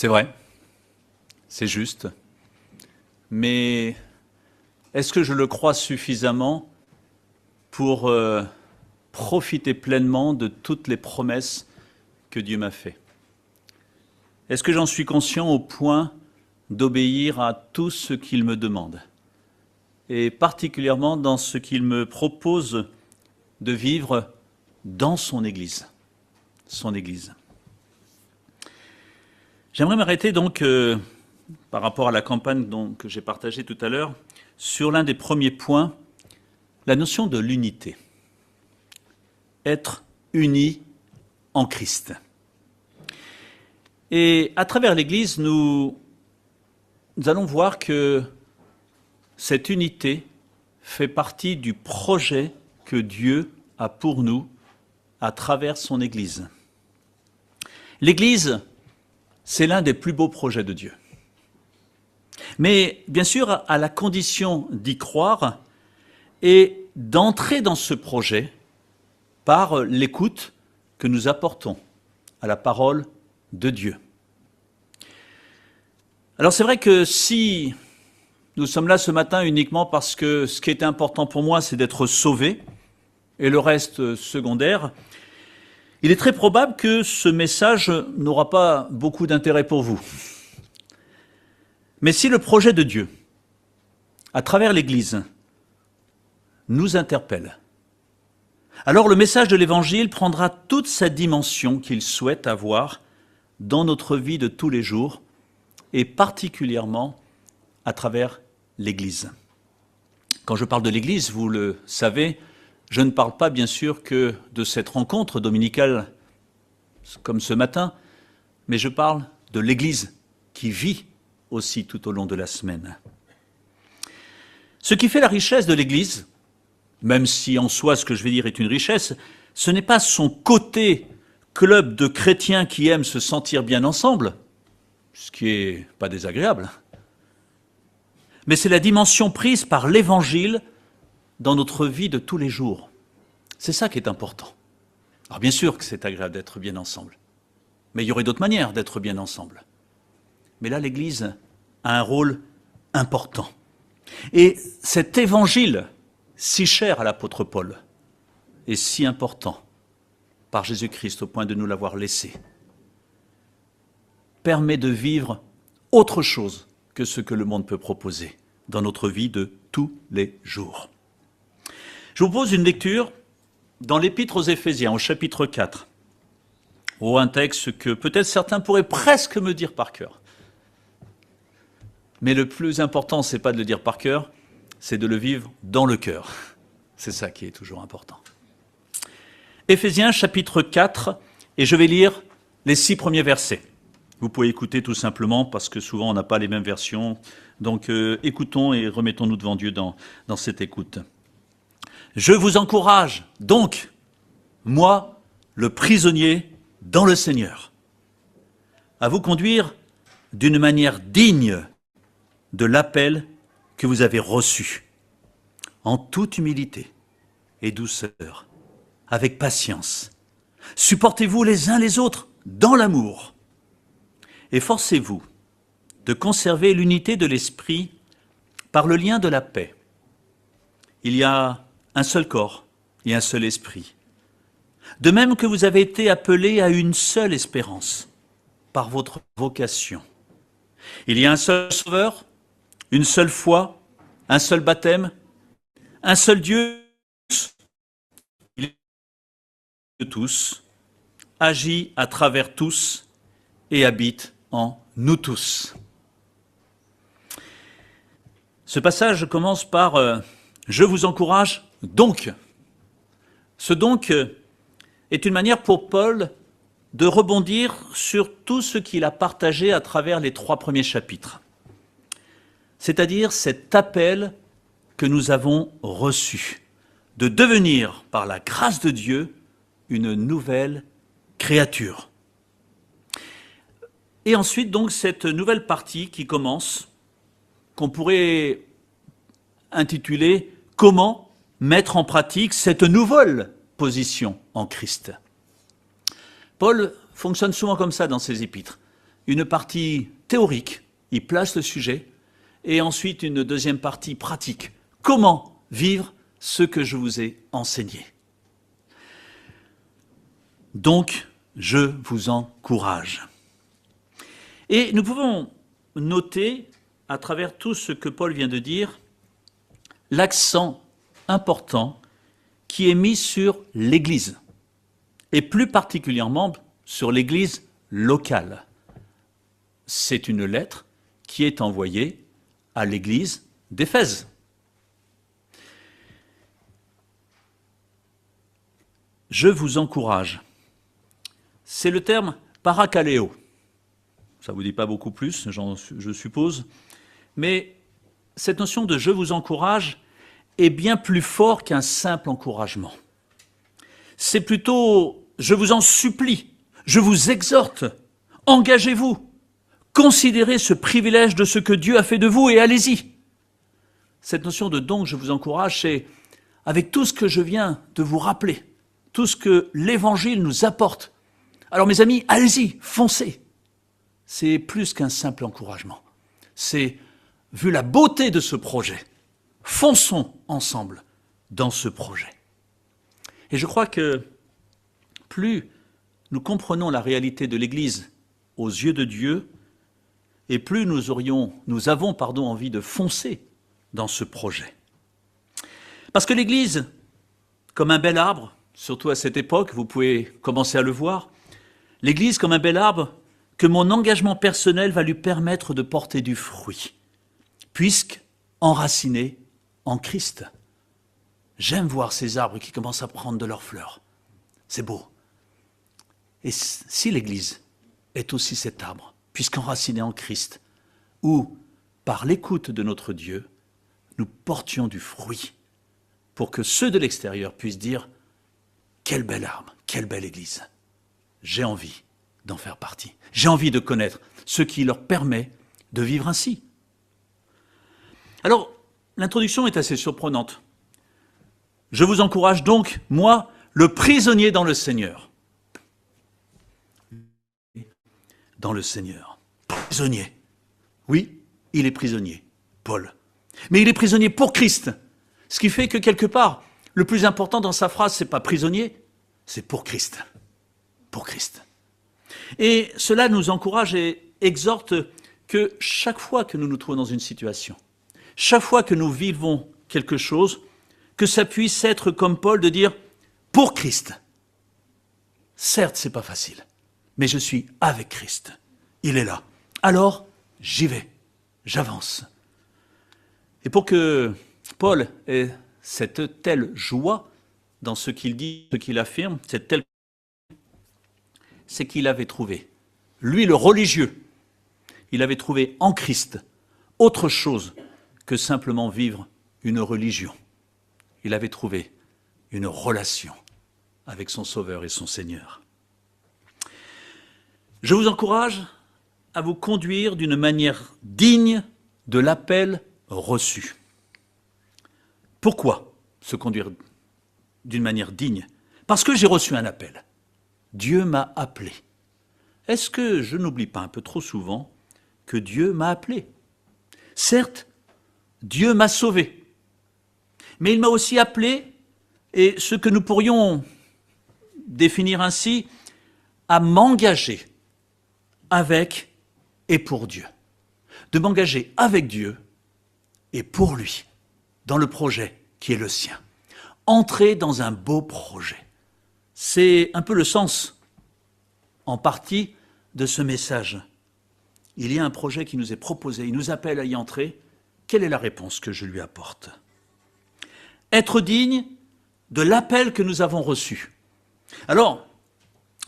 C'est vrai, c'est juste, mais est-ce que je le crois suffisamment pour profiter pleinement de toutes les promesses que Dieu m'a faites? Est-ce que j'en suis conscient au point d'obéir à tout ce qu'il me demande, et particulièrement dans ce qu'il me propose de vivre dans son Église, son Église. J'aimerais m'arrêter donc, par rapport à la campagne que j'ai partagée tout à l'heure, sur l'un des premiers points, la notion de l'unité. Être unis en Christ. Et à travers l'Église, nous allons voir que cette unité fait partie du projet que Dieu a pour nous à travers son Église. L'Église, c'est l'un des plus beaux projets de Dieu. Mais bien sûr, à la condition d'y croire et d'entrer dans ce projet par l'écoute que nous apportons à la parole de Dieu. Alors c'est vrai que si nous sommes là ce matin uniquement parce que ce qui était important pour moi, c'est d'être sauvé, et le reste secondaire, il est très probable que ce message n'aura pas beaucoup d'intérêt pour vous. Mais si le projet de Dieu, à travers l'Église, nous interpelle, alors le message de l'Évangile prendra toute sa dimension qu'il souhaite avoir dans notre vie de tous les jours, et particulièrement à travers l'Église. Quand je parle de l'Église, vous le savez, je ne parle pas bien sûr que de cette rencontre dominicale comme ce matin, mais je parle de l'Église qui vit aussi tout au long de la semaine. Ce qui fait la richesse de l'Église, même si en soi ce que je vais dire est une richesse, ce n'est pas son côté club de chrétiens qui aiment se sentir bien ensemble, ce qui n'est pas désagréable, mais c'est la dimension prise par l'Évangile dans notre vie de tous les jours. C'est ça qui est important. Alors bien sûr que c'est agréable d'être bien ensemble, mais il y aurait d'autres manières d'être bien ensemble. Mais là, l'Église a un rôle important. Et cet Évangile, si cher à l'apôtre Paul, est si important par Jésus-Christ au point de nous l'avoir laissé, permet de vivre autre chose que ce que le monde peut proposer dans notre vie de tous les jours. Je vous propose une lecture dans l'Épître aux Éphésiens, au chapitre 4, un texte que peut-être certains pourraient presque me dire par cœur. Mais le plus important, ce n'est pas de le dire par cœur, c'est de le vivre dans le cœur. C'est ça qui est toujours important. Éphésiens, chapitre 4, et je vais lire les 6 premiers versets. Vous pouvez écouter tout simplement, parce que souvent on n'a pas les mêmes versions. Donc écoutons et remettons-nous devant Dieu dans cette écoute. Je vous encourage donc, moi, le prisonnier dans le Seigneur, à vous conduire d'une manière digne de l'appel que vous avez reçu, en toute humilité et douceur, avec patience. Supportez-vous les uns les autres dans l'amour, et forcez-vous de conserver l'unité de l'esprit par le lien de la paix. Il y a un seul corps et un seul esprit. De même que vous avez été appelés à une seule espérance par votre vocation. Il y a un seul Sauveur, une seule foi, un seul baptême, un seul Dieu, il est de tous, agit à travers tous et habite en nous tous. Ce passage commence par « Je vous encourage donc ». Ce « donc » est une manière pour Paul de rebondir sur tout ce qu'il a partagé à travers les 3 premiers chapitres. C'est-à-dire cet appel que nous avons reçu, de devenir, par la grâce de Dieu, une nouvelle créature. Et ensuite, donc, cette nouvelle partie qui commence, qu'on pourrait intituler « Comment mettre en pratique cette nouvelle position en Christ ». Paul fonctionne souvent comme ça dans ses épîtres. une partie théorique, il place le sujet, et ensuite une deuxième partie pratique. Comment vivre ce que je vous ai enseigné? Donc, je vous encourage. Et nous pouvons noter, à travers tout ce que Paul vient de dire, l'accent important qui est mis sur l'Église, et plus particulièrement sur l'Église locale. C'est une lettre qui est envoyée à l'Église d'Éphèse. Je vous encourage. C'est le terme parakaleo. Ça ne vous dit pas beaucoup plus, je suppose. Mais cette notion de « je vous encourage » est bien plus fort qu'un simple encouragement. C'est plutôt « je vous en supplie, je vous exhorte, engagez-vous, considérez ce privilège de ce que Dieu a fait de vous et allez-y ». Cette notion de « donc je vous encourage », c'est avec tout ce que je viens de vous rappeler, tout ce que l'Évangile nous apporte. Alors mes amis, allez-y, foncez. C'est plus qu'un simple encouragement. C'est, vu la beauté de ce projet, fonçons ensemble dans ce projet. Et je crois que plus nous comprenons la réalité de l'Église aux yeux de Dieu, et plus nous avons envie de foncer dans ce projet. Parce que l'Église, comme un bel arbre, surtout à cette époque, vous pouvez commencer à le voir, l'Église comme un bel arbre, que mon engagement personnel va lui permettre de porter du fruit, puisque enraciné en Christ. J'aime voir ces arbres qui commencent à prendre de leurs fleurs. C'est beau. Et si l'Église est aussi cet arbre, puisqu'enraciné en Christ, où, par l'écoute de notre Dieu, nous portions du fruit, pour que ceux de l'extérieur puissent dire « Quel bel arbre, quelle belle Église !» J'ai envie d'en faire partie. J'ai envie de connaître ce qui leur permet de vivre ainsi. Alors, l'introduction est assez surprenante. Je vous encourage donc, moi, le prisonnier dans le Seigneur. Dans le Seigneur. Prisonnier. Oui, il est prisonnier, Paul. Mais il est prisonnier pour Christ. Ce qui fait que quelque part, le plus important dans sa phrase, c'est pas prisonnier, c'est pour Christ. Pour Christ. Et cela nous encourage et exhorte que chaque fois que nous nous trouvons dans une situation, chaque fois que nous vivons quelque chose, que ça puisse être comme Paul de dire « pour Christ ». Certes, c'est pas facile, mais je suis avec Christ. Il est là. Alors, j'y vais, j'avance. Et pour que Paul ait cette telle joie dans ce qu'il dit, ce qu'il affirme, cette telle c'est qu'il avait trouvé, lui le religieux, il avait trouvé en Christ autre chose que simplement vivre une religion. Il avait trouvé une relation avec son Sauveur et son Seigneur. Je vous encourage à vous conduire d'une manière digne de l'appel reçu. Pourquoi se conduire d'une manière digne? Parce que j'ai reçu un appel. Dieu m'a appelé. Est-ce que je n'oublie pas un peu trop souvent que Dieu m'a appelé? Certes, Dieu m'a sauvé, mais il m'a aussi appelé, et ce que nous pourrions définir ainsi, à m'engager avec et pour Dieu. De m'engager avec Dieu et pour lui, dans le projet qui est le sien. Entrer dans un beau projet. C'est un peu le sens, en partie, de ce message. Il y a un projet qui nous est proposé, il nous appelle à y entrer. Quelle est la réponse que je lui apporte? Être digne de l'appel que nous avons reçu. Alors,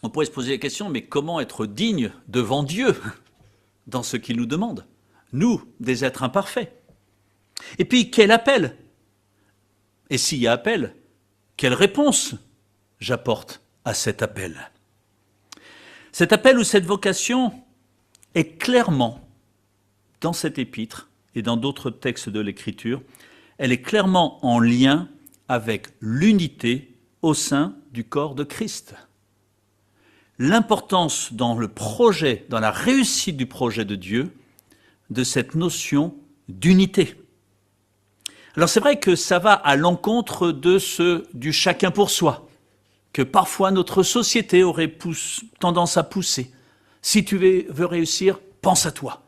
on pourrait se poser la question, mais comment être digne devant Dieu dans ce qu'il nous demande? Nous, des êtres imparfaits. Et puis, quel appel? Et s'il y a appel, quelle réponse j'apporte à cet appel? Cet appel ou cette vocation est clairement, dans cet épître et dans d'autres textes de l'Écriture, elle est clairement en lien avec l'unité au sein du corps de Christ. l'importance dans le projet, dans la réussite du projet de Dieu, de cette notion d'unité. Alors c'est vrai que ça va à l'encontre du chacun pour soi, que parfois notre société aurait tendance à pousser. Si tu veux réussir, pense à toi.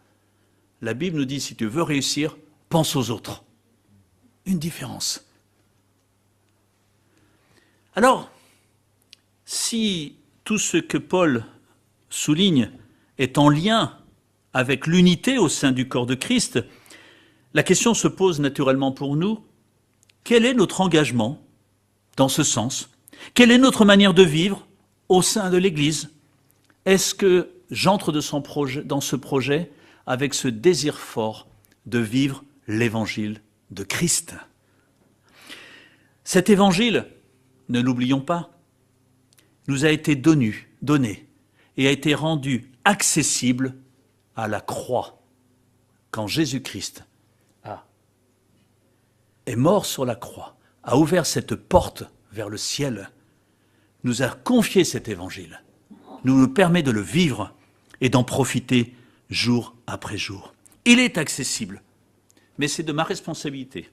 La Bible nous dit, si tu veux réussir, pense aux autres. Une différence. Alors, si tout ce que Paul souligne est en lien avec l'unité au sein du corps de Christ, la question se pose naturellement pour nous, quel est notre engagement dans ce sens? Quelle est notre manière de vivre au sein de l'Église? Est-ce que j'entre dans ce projet avec ce désir fort de vivre l'évangile de Christ? Cet évangile, ne l'oublions pas, nous a été donné et a été rendu accessible à la croix, quand Jésus-Christ est mort sur la croix, a ouvert cette porte vers le ciel, nous a confié cet évangile, nous permet de le vivre et d'en profiter jour après jour. Il est accessible, mais c'est de ma responsabilité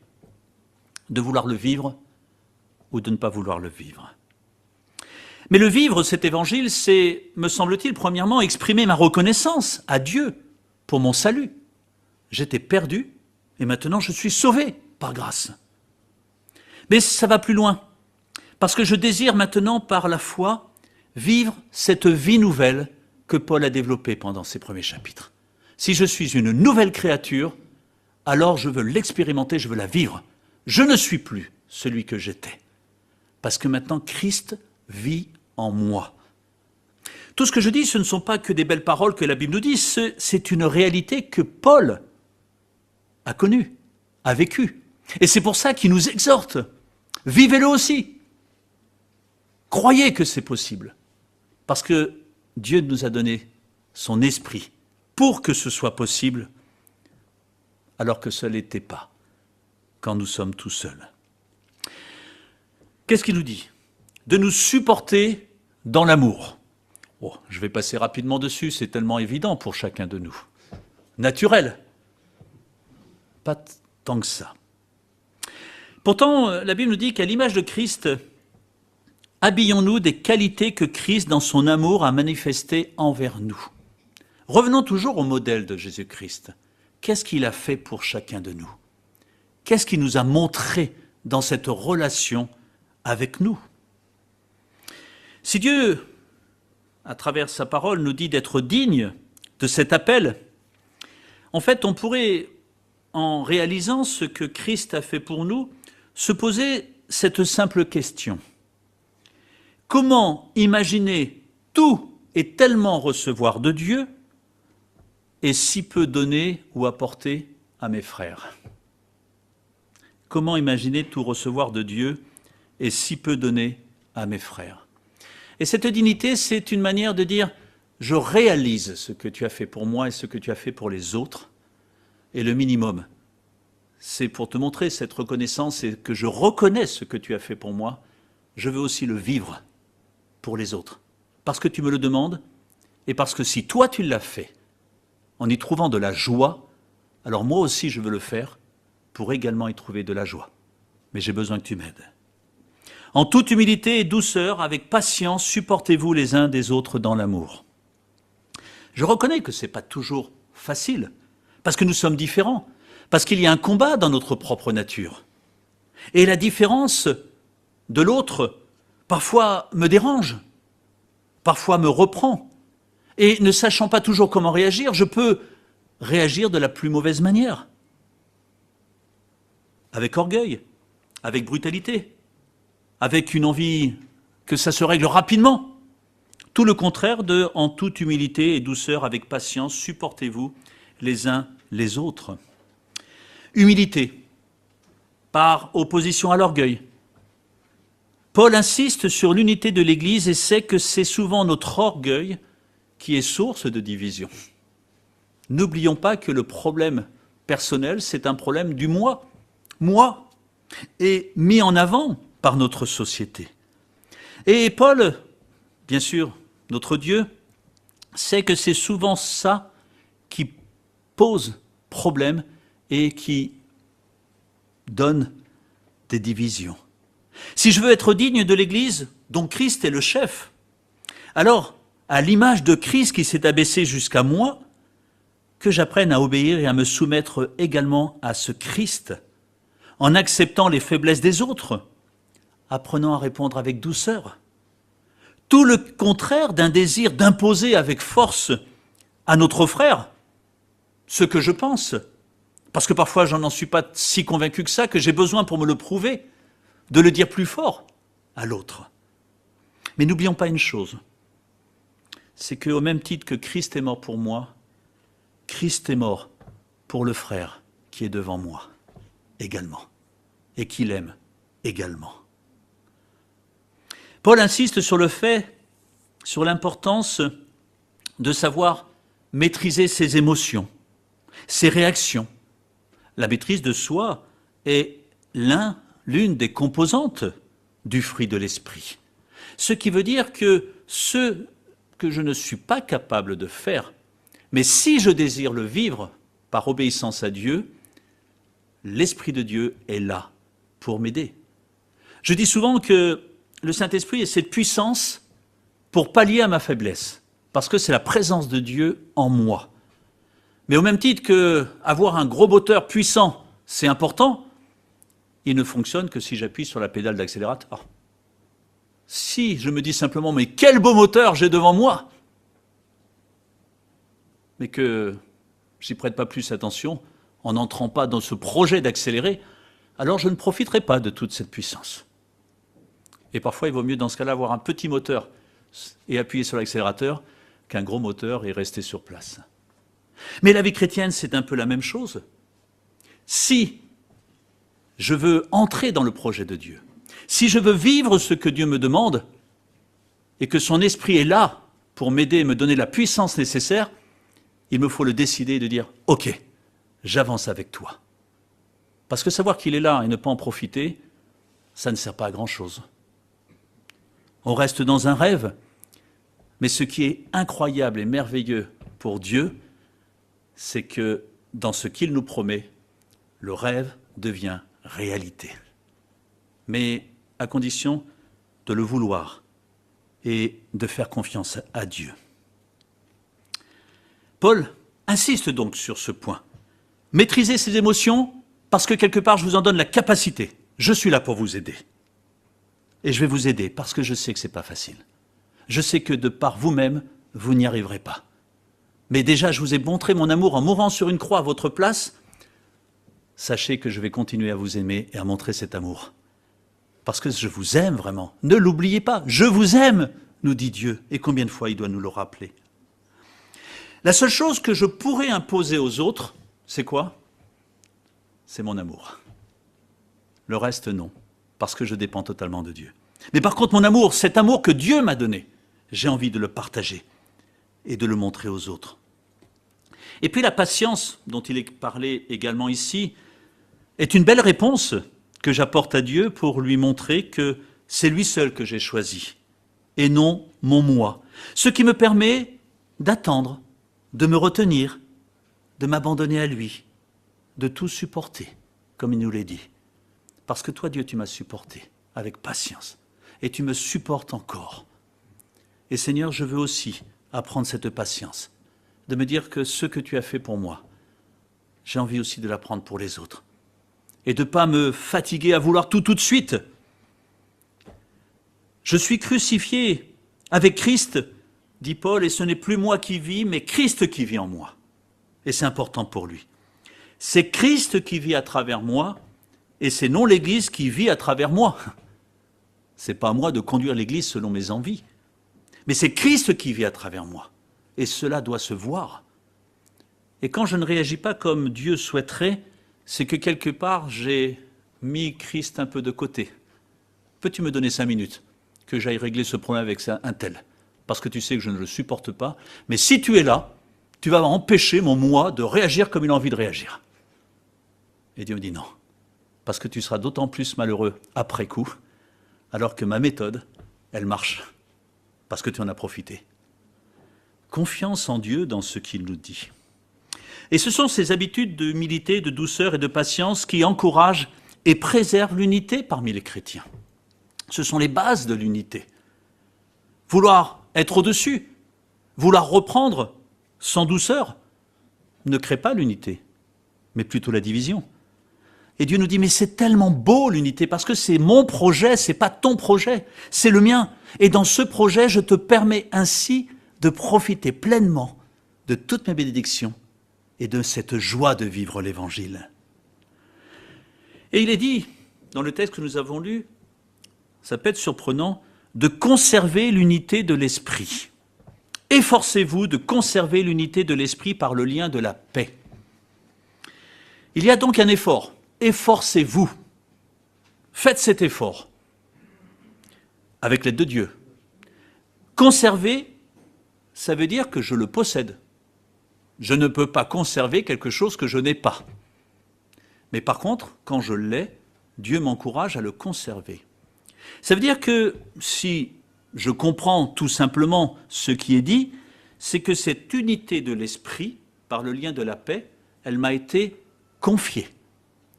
de vouloir le vivre ou de ne pas vouloir le vivre. Mais le vivre, cet évangile, c'est, me semble-t-il, premièrement, exprimer ma reconnaissance à Dieu pour mon salut. J'étais perdu et maintenant je suis sauvé par grâce. Mais ça va plus loin, parce que je désire maintenant, par la foi, vivre cette vie nouvelle que Paul a développée pendant ses premiers chapitres. Si je suis une nouvelle créature, alors je veux l'expérimenter, je veux la vivre. Je ne suis plus celui que j'étais, parce que maintenant Christ vit en moi. Tout ce que je dis, ce ne sont pas que des belles paroles que la Bible nous dit, c'est une réalité que Paul a connue, a vécue. Et c'est pour ça qu'il nous exhorte. Vivez-le aussi. Croyez que c'est possible. Parce que Dieu nous a donné son esprit pour que ce soit possible, alors que ce n'était pas quand nous sommes tout seuls. Qu'est-ce qu'il nous dit? De nous supporter dans l'amour. Oh, je vais passer rapidement dessus, c'est tellement évident pour chacun de nous. Naturel. Pas tant que ça. Pourtant, la Bible nous dit qu'à l'image de Christ, habillons-nous des qualités que Christ, dans son amour, a manifestées envers nous. Revenons toujours au modèle de Jésus-Christ. Qu'est-ce qu'il a fait pour chacun de nous? Qu'est-ce qu'il nous a montré dans cette relation avec nous? Si Dieu, à travers sa parole, nous dit d'être digne de cet appel, en fait, on pourrait, en réalisant ce que Christ a fait pour nous, se poser cette simple question. Comment imaginer tout et tellement recevoir de Dieu et si peu donner ou apporter à mes frères? Comment imaginer tout recevoir de Dieu et si peu donner à mes frères? Et cette dignité, c'est une manière de dire « je réalise ce que tu as fait pour moi et ce que tu as fait pour les autres ». Et le minimum, c'est pour te montrer cette reconnaissance et que je reconnais ce que tu as fait pour moi, je veux aussi le vivre pour les autres. Parce que tu me le demandes et parce que si toi tu l'as fait, en y trouvant de la joie, alors moi aussi je veux le faire pour également y trouver de la joie. Mais j'ai besoin que tu m'aides. En toute humilité et douceur, avec patience, supportez-vous les uns des autres dans l'amour. Je reconnais que ce n'est pas toujours facile, parce que nous sommes différents, parce qu'il y a un combat dans notre propre nature. Et la différence de l'autre, parfois me dérange, parfois me reprend. Et ne sachant pas toujours comment réagir, je peux réagir de la plus mauvaise manière. Avec orgueil, avec brutalité, avec une envie que ça se règle rapidement. Tout le contraire de « en toute humilité et douceur, avec patience, supportez-vous les uns les autres ». Humilité, par opposition à l'orgueil. Paul insiste sur l'unité de l'Église et sait que c'est souvent notre orgueil qui est source de division. N'oublions pas que le problème personnel, c'est un problème du moi. Moi, est mis en avant par notre société. Et Paul, bien sûr, notre Dieu, c'est que c'est souvent ça qui pose problème et qui donne des divisions. Si je veux être digne de l'Église, dont Christ est le chef, alors, à l'image de Christ qui s'est abaissé jusqu'à moi, que j'apprenne à obéir et à me soumettre également à ce Christ, en acceptant les faiblesses des autres, apprenant à répondre avec douceur. Tout le contraire d'un désir d'imposer avec force à notre frère ce que je pense. Parce que parfois, je n'en suis pas si convaincu que ça, que j'ai besoin pour me le prouver, de le dire plus fort à l'autre. Mais n'oublions pas une chose, c'est qu'au même titre que Christ est mort pour moi, Christ est mort pour le frère qui est devant moi également, et qu'il aime également. Paul insiste sur le fait, sur l'importance de savoir maîtriser ses émotions, ses réactions. La maîtrise de soi est l'une des composantes du fruit de l'esprit. Ce qui veut dire que ce que je ne suis pas capable de faire, mais si je désire le vivre par obéissance à Dieu, l'Esprit de Dieu est là pour m'aider. Je dis souvent que le Saint-Esprit est cette puissance pour pallier à ma faiblesse, parce que c'est la présence de Dieu en moi. Mais au même titre qu'avoir un gros moteur puissant, c'est important, il ne fonctionne que si j'appuie sur la pédale d'accélérateur. Si je me dis simplement, mais quel beau moteur j'ai devant moi, mais que j'y prête pas plus attention, en n'entrant pas dans ce projet d'accélérer, alors je ne profiterai pas de toute cette puissance. Et parfois, il vaut mieux dans ce cas-là avoir un petit moteur et appuyer sur l'accélérateur qu'un gros moteur et rester sur place. Mais la vie chrétienne, c'est un peu la même chose. Si je veux entrer dans le projet de Dieu, si je veux vivre ce que Dieu me demande, et que son esprit est là pour m'aider et me donner la puissance nécessaire, il me faut le décider et de dire « Ok, j'avance avec toi ». Parce que savoir qu'il est là et ne pas en profiter, ça ne sert pas à grand-chose. On reste dans un rêve, mais ce qui est incroyable et merveilleux pour Dieu, c'est que dans ce qu'il nous promet, le rêve devient réalité. Mais à condition de le vouloir et de faire confiance à Dieu. Paul insiste donc sur ce point. Maîtrisez ses émotions parce que quelque part je vous en donne la capacité. Je suis là pour vous aider. Et je vais vous aider parce que je sais que ce n'est pas facile. Je sais que de par vous-même, vous n'y arriverez pas. Mais déjà, je vous ai montré mon amour en mourant sur une croix à votre place. Sachez que je vais continuer à vous aimer et à montrer cet amour. Parce que je vous aime vraiment. Ne l'oubliez pas, je vous aime, nous dit Dieu. Et combien de fois il doit nous le rappeler? La seule chose que je pourrais imposer aux autres, c'est quoi? C'est mon amour. Le reste, non, parce que je dépends totalement de Dieu. Mais par contre, mon amour, cet amour que Dieu m'a donné, j'ai envie de le partager et de le montrer aux autres. Et puis la patience, dont il est parlé également ici, est une belle réponse que j'apporte à Dieu pour lui montrer que c'est lui seul que j'ai choisi, et non mon moi. Ce qui me permet d'attendre, de me retenir, de m'abandonner à lui, de tout supporter, comme il nous l'a dit. Parce que toi, Dieu, tu m'as supporté avec patience, et tu me supportes encore. Et Seigneur, je veux aussi apprendre cette patience, de me dire que ce que tu as fait pour moi, j'ai envie aussi de l'apprendre pour les autres. Et de ne pas me fatiguer à vouloir tout de suite. Je suis crucifié avec Christ, dit Paul, et ce n'est plus moi qui vis, mais Christ qui vit en moi. Et c'est important pour lui. C'est Christ qui vit à travers moi, et c'est non l'Église qui vit à travers moi. C'est pas à moi de conduire l'Église selon mes envies, mais c'est Christ qui vit à travers moi. Et cela doit se voir. Et quand je ne réagis pas comme Dieu souhaiterait, c'est que quelque part, j'ai mis Christ un peu de côté. Peux-tu me donner 5 minutes que j'aille régler ce problème avec un tel? Parce que tu sais que je ne le supporte pas. Mais si tu es là, tu vas empêcher mon moi de réagir comme il a envie de réagir. Et Dieu me dit non. Parce que tu seras d'autant plus malheureux après coup, alors que ma méthode, elle marche. Parce que tu en as profité. confiance en Dieu dans ce qu'il nous dit. Et ce sont ces habitudes d'humilité, de douceur et de patience qui encouragent et préservent l'unité parmi les chrétiens. Ce sont les bases de l'unité. Vouloir être au-dessus, vouloir reprendre sans douceur, ne crée pas l'unité, mais plutôt la division. Et Dieu nous dit, mais c'est tellement beau l'unité, parce que c'est mon projet, c'est pas ton projet, c'est le mien. Et dans ce projet, je te permets ainsi de profiter pleinement de toutes mes bénédictions et de cette joie de vivre l'Évangile. Et il est dit, dans le texte que nous avons lu, ça peut être surprenant, de conserver l'unité de l'esprit. Efforcez-vous de conserver l'unité de l'esprit par le lien de la paix. Il y a donc un effort. Efforcez-vous. Faites cet effort. Avec l'aide de Dieu. Conserver, ça veut dire que je le possède. Je ne peux pas conserver quelque chose que je n'ai pas. Mais par contre, quand je l'ai, Dieu m'encourage à le conserver. Ça veut dire que si je comprends tout simplement ce qui est dit, c'est que cette unité de l'esprit, par le lien de la paix, elle m'a été confiée,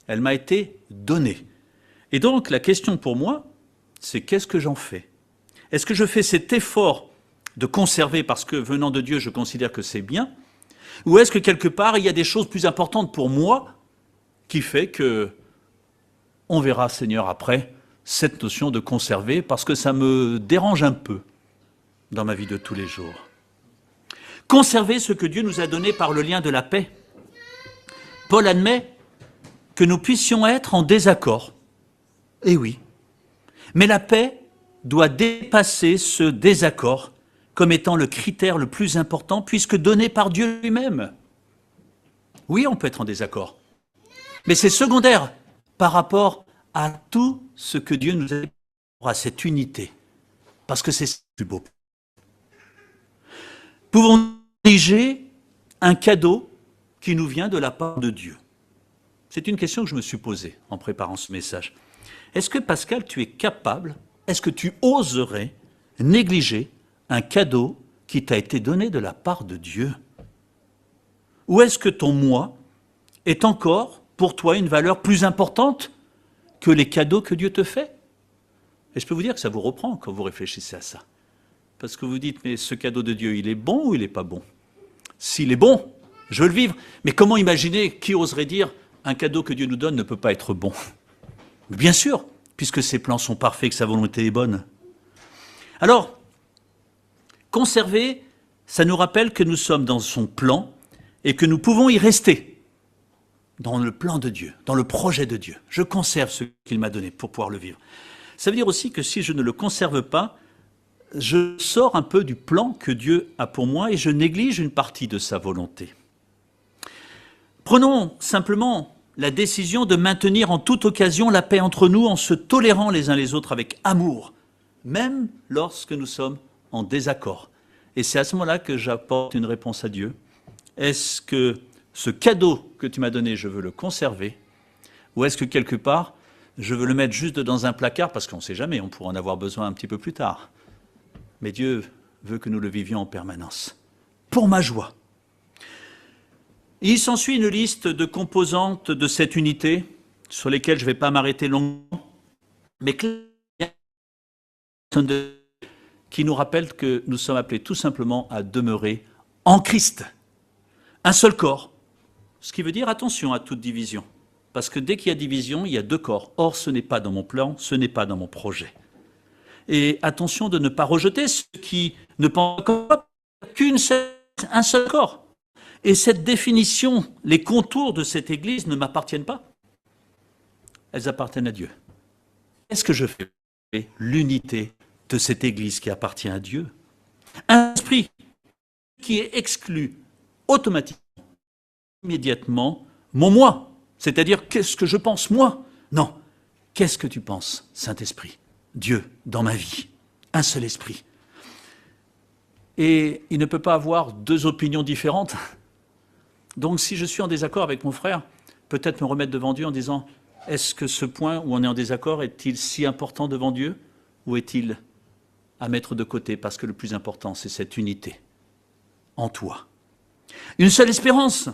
elle m'a été donnée. Et donc la question pour moi, c'est qu'est-ce que j'en fais? Est-ce que je fais cet effort de conserver parce que venant de Dieu, je considère que c'est bien? Ou est-ce que quelque part, il y a des choses plus importantes pour moi qui fait que, on verra Seigneur après, cette notion de conserver, parce que ça me dérange un peu dans ma vie de tous les jours. Conserver ce que Dieu nous a donné par le lien de la paix. Paul admet que nous puissions être en désaccord. Eh oui. Mais la paix doit dépasser ce désaccord comme étant le critère le plus important, puisque donné par Dieu lui-même. Oui, on peut être en désaccord. Mais c'est secondaire par rapport à tout ce que Dieu nous a donné, à cette unité, parce que c'est le plus beau. Pouvons-nous négliger un cadeau qui nous vient de la part de Dieu? C'est une question que je me suis posée en préparant ce message. Est-ce que, Pascal, tu es capable, est-ce que tu oserais négliger un cadeau qui t'a été donné de la part de Dieu? Ou est-ce que ton moi est encore, pour toi, une valeur plus importante que les cadeaux que Dieu te fait? Et je peux vous dire que ça vous reprend quand vous réfléchissez à ça. Parce que vous dites, mais ce cadeau de Dieu, il est bon ou il n'est pas bon? S'il est bon, je veux le vivre. Mais comment imaginer, qui oserait dire, un cadeau que Dieu nous donne ne peut pas être bon? Bien sûr, puisque ses plans sont parfaits, que sa volonté est bonne. Alors, conserver, ça nous rappelle que nous sommes dans son plan et que nous pouvons y rester. Dans le plan de Dieu, dans le projet de Dieu. Je conserve ce qu'il m'a donné pour pouvoir le vivre. Ça veut dire aussi que si je ne le conserve pas, je sors un peu du plan que Dieu a pour moi et je néglige une partie de sa volonté. Prenons simplement la décision de maintenir en toute occasion la paix entre nous en se tolérant les uns les autres avec amour, même lorsque nous sommes en désaccord. Et c'est à ce moment-là que j'apporte une réponse à Dieu. Est-ce que ce cadeau que tu m'as donné, je veux le conserver? Ou est-ce que quelque part, je veux le mettre juste dans un placard, parce qu'on ne sait jamais, on pourra en avoir besoin un petit peu plus tard. Mais Dieu veut que nous le vivions en permanence, pour ma joie. Il s'ensuit une liste de composantes de cette unité, sur lesquelles je ne vais pas m'arrêter longuement, mais qui nous rappelle que nous sommes appelés tout simplement à demeurer en Christ. Un seul corps. Ce qui veut dire attention à toute division. Parce que dès qu'il y a division, il y a deux corps. Or, ce n'est pas dans mon plan, ce n'est pas dans mon projet. Et attention de ne pas rejeter ceux qui ne pensent qu'un seul corps. Et cette définition, les contours de cette Église ne m'appartiennent pas. Elles appartiennent à Dieu. Qu'est-ce que je fais? L'unité de cette Église qui appartient à Dieu. Un esprit qui est exclu automatiquement, immédiatement, mon moi. C'est-à-dire, qu'est-ce que je pense, moi? Non. Qu'est-ce que tu penses, Saint-Esprit? Dieu, dans ma vie. Un seul esprit. Et il ne peut pas avoir deux opinions différentes. Donc, si je suis en désaccord avec mon frère, peut-être me remettre devant Dieu en disant, est-ce que ce point où on est en désaccord est-il si important devant Dieu? Ou est-il à mettre de côté? Parce que le plus important, c'est cette unité. en toi. Une seule espérance.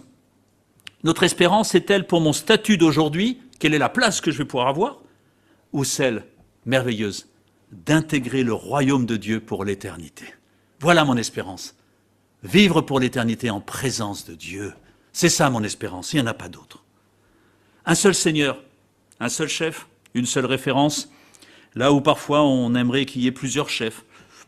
Notre espérance est-elle pour mon statut d'aujourd'hui, quelle est la place que je vais pouvoir avoir, ou celle merveilleuse d'intégrer le royaume de Dieu pour l'éternité. Voilà mon espérance. Vivre pour l'éternité en présence de Dieu. C'est ça mon espérance, il n'y en a pas d'autre. Un seul Seigneur, un seul chef, une seule référence, là où parfois on aimerait qu'il y ait plusieurs chefs,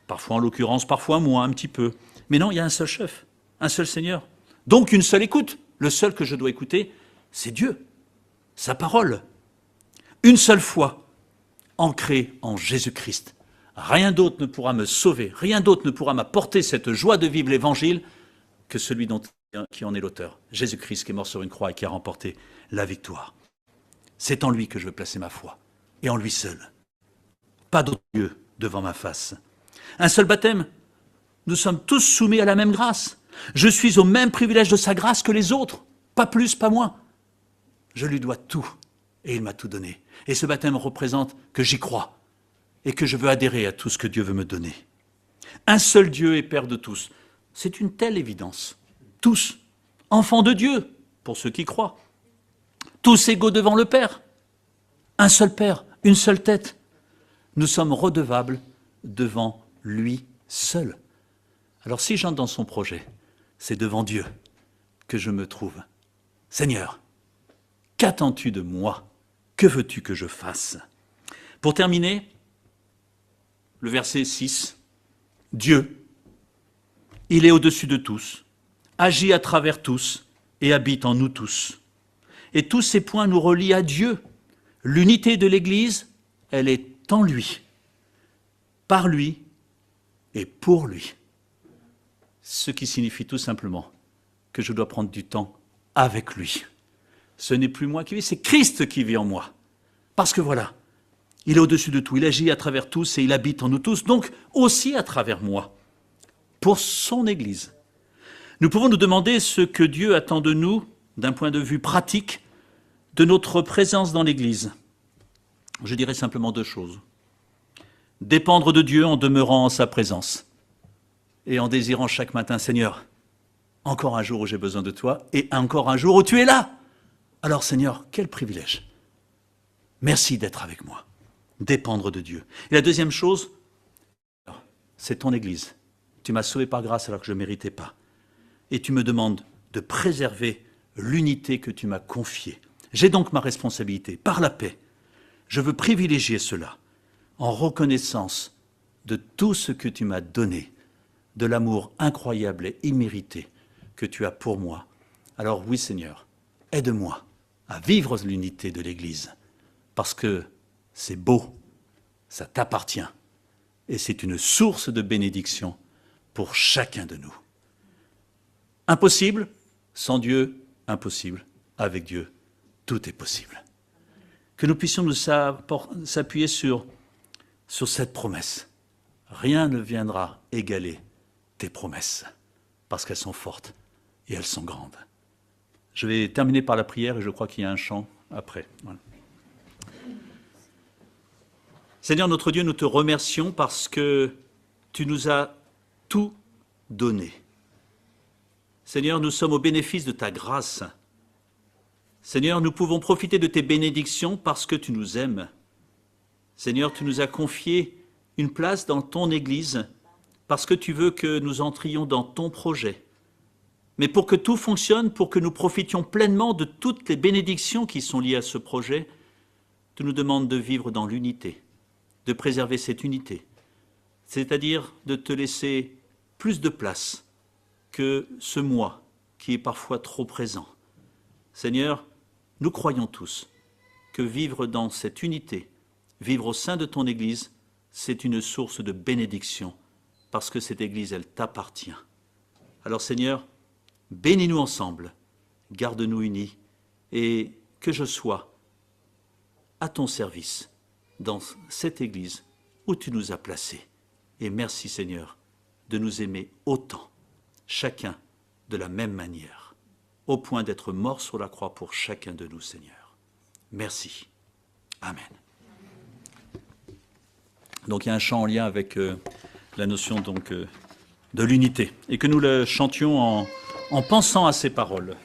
parfois en l'occurrence, parfois moins, un petit peu. Mais non, il y a un seul chef, un seul Seigneur. Donc une seule écoute. Le seul que je dois écouter, c'est Dieu, sa parole. Une seule foi, ancrée en Jésus-Christ. Rien d'autre ne pourra me sauver, rien d'autre ne pourra m'apporter cette joie de vivre l'Évangile que celui qui en est l'auteur, Jésus-Christ qui est mort sur une croix et qui a remporté la victoire. C'est en lui que je veux placer ma foi, et en lui seul. Pas d'autre Dieu devant ma face. Un seul baptême. Nous sommes tous soumis à la même grâce. Je suis au même privilège de sa grâce que les autres, pas plus, pas moins. Je lui dois tout, et il m'a tout donné. Et ce baptême représente que j'y crois, et que je veux adhérer à tout ce que Dieu veut me donner. Un seul Dieu est Père de tous. C'est une telle évidence. Tous, enfants de Dieu, pour ceux qui croient. Tous égaux devant le Père. Un seul Père, une seule tête. Nous sommes redevables devant lui seul. Alors si j'entre dans son projet, c'est devant Dieu que je me trouve. Seigneur, qu'attends-tu de moi? Que veux-tu que je fasse? Pour terminer, le verset 6, Dieu, il est au-dessus de tous, agit à travers tous et habite en nous tous. Et tous ces points nous relient à Dieu. L'unité de l'Église, elle est en lui, par lui et pour lui. Ce qui signifie tout simplement que je dois prendre du temps avec lui. Ce n'est plus moi qui vis, c'est Christ qui vit en moi. Parce que voilà, il est au-dessus de tout, il agit à travers tous et il habite en nous tous, donc aussi à travers moi, pour son Église. Nous pouvons nous demander ce que Dieu attend de nous, d'un point de vue pratique, de notre présence dans l'Église. Je dirais simplement deux choses. Dépendre de Dieu en demeurant en sa présence et en désirant chaque matin, Seigneur, encore un jour où j'ai besoin de toi et encore un jour où tu es là. Alors Seigneur, quel privilège. Merci d'être avec moi. Dépendre de Dieu. Et la deuxième chose, c'est ton Église. Tu m'as sauvé par grâce alors que je ne méritais pas. Et tu me demandes de préserver l'unité que tu m'as confiée. J'ai donc ma responsabilité, par la paix. Je veux privilégier cela en reconnaissance de tout ce que tu m'as donné, de l'amour incroyable et immérité que tu as pour moi. Alors oui Seigneur, aide-moi à vivre l'unité de l'Église, parce que c'est beau, ça t'appartient, et c'est une source de bénédiction pour chacun de nous. Impossible, sans Dieu, impossible. Avec Dieu, tout est possible. Que nous puissions nous s'appuyer sur cette promesse. Rien ne viendra égaler tes promesses, parce qu'elles sont fortes et elles sont grandes. Je vais terminer par la prière et je crois qu'il y a un chant après. Voilà. Seigneur notre Dieu, nous te remercions parce que tu nous as tout donné. Seigneur, nous sommes au bénéfice de ta grâce. Seigneur, nous pouvons profiter de tes bénédictions parce que tu nous aimes. Seigneur, tu nous as confié une place dans ton Église parce que tu veux que nous entrions dans ton projet. Mais pour que tout fonctionne, pour que nous profitions pleinement de toutes les bénédictions qui sont liées à ce projet, tu nous demandes de vivre dans l'unité, de préserver cette unité, c'est-à-dire de te laisser plus de place que ce moi qui est parfois trop présent. Seigneur, nous croyons tous que vivre dans cette unité, vivre au sein de ton Église, c'est une source de bénédiction, parce que cette Église, elle t'appartient. Alors Seigneur, bénis-nous ensemble, garde-nous unis, et que je sois à ton service dans cette Église où tu nous as placés. Et merci Seigneur de nous aimer autant, chacun de la même manière, au point d'être mort sur la croix pour chacun de nous, Seigneur. Merci. Amen. Donc il y a un chant en lien avec la notion de l'unité, et que nous le chantions en pensant à ces paroles.